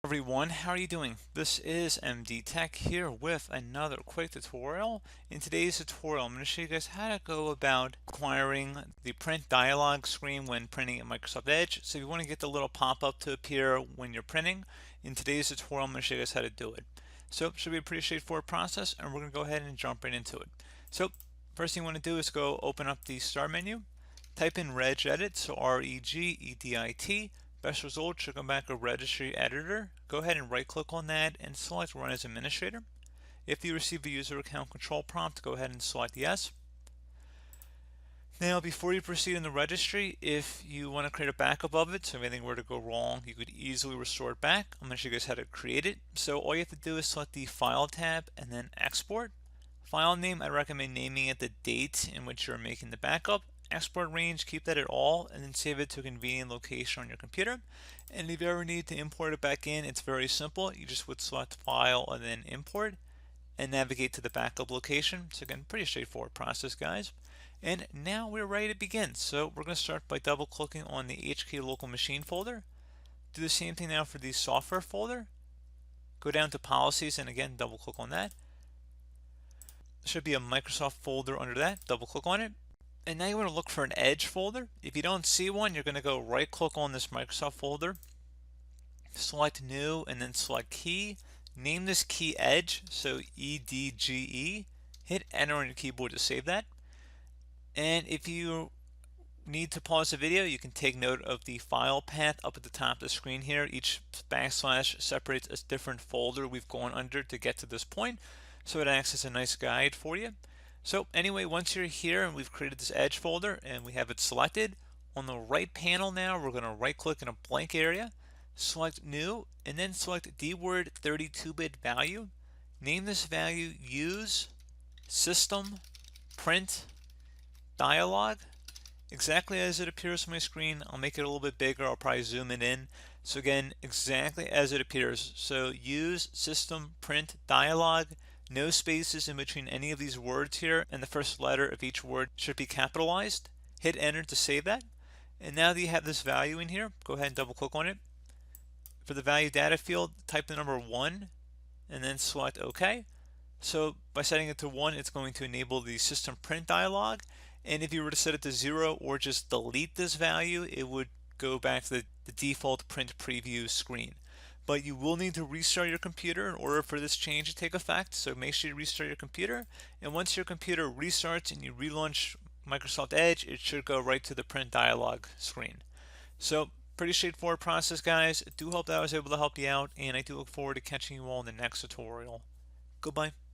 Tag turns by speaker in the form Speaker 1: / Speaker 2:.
Speaker 1: Everyone, how are you doing? This is MD Tech here with another quick tutorial. In today's tutorial, I'm going to show you guys how to go about acquiring the print dialog screen when printing at Microsoft Edge. So if you want to get the little pop-up to appear when you're printing, in today's tutorial, I'm going to show you guys how to do it. So it should be a pretty straightforward process, and we're going to go ahead and jump right into it. So first thing you want to do is go open up the Start menu, type in regedit, so regedit. Best result should come back a registry editor. Go ahead and right click on that and select run as administrator. If you receive a user account control prompt, go ahead and select yes. Now before you proceed in the registry, if you want to create a backup of it, so if anything were to go wrong, you could easily restore it back. I'm going to show you guys how to create it. So all you have to do is select the File tab and then Export. File name, I recommend naming it the date in which you're making the backup. Export range, keep that at all, and then save it to a convenient location on your computer. And if you ever need to import it back in, it's very simple. You just would select File and then Import and navigate to the backup location. So again, pretty straightforward process, guys. And now we're ready to begin. So we're going to start by double clicking on the HK local machine folder. Do the same thing now for the software folder. Go down to policies and again double click on that. There should be a Microsoft folder under that. Double click on it. And now you want to look for an Edge folder. If you don't see one, you're going to go right click on this Microsoft folder, select new, and then select key. Name this key Edge, so EDGE. Hit enter on your keyboard to save that. And if you need to pause the video, you can take note of the file path up at the top of the screen here. Each backslash separates a different folder we've gone under to get to this point, so it acts as a nice guide for you. So anyway, once you're here and we've created this Edge folder and we have it selected, on the right panel now we're going to right click in a blank area, select new, and then select dword 32-bit value. Name this value Use System Print Dialog. Exactly as it appears on my screen. I'll make it a little bit bigger. I'll probably zoom it in. So again, exactly as it appears. So Use System Print Dialog. No spaces in between any of these words here, and the first letter of each word should be capitalized. Hit enter to save that. And now that you have this value in here, go ahead and double click on it. For the value data field, type the number 1 and then select OK. So by setting it to 1, it's going to enable the system print dialog. And if you were to set it to 0 or just delete this value, it would go back to the default print preview screen. But you will need to restart your computer in order for this change to take effect. So make sure you restart your computer. And once your computer restarts and you relaunch Microsoft Edge, it should go right to the print dialog screen. So pretty straightforward process, guys. I do hope that I was able to help you out, and I do look forward to catching you all in the next tutorial. Goodbye.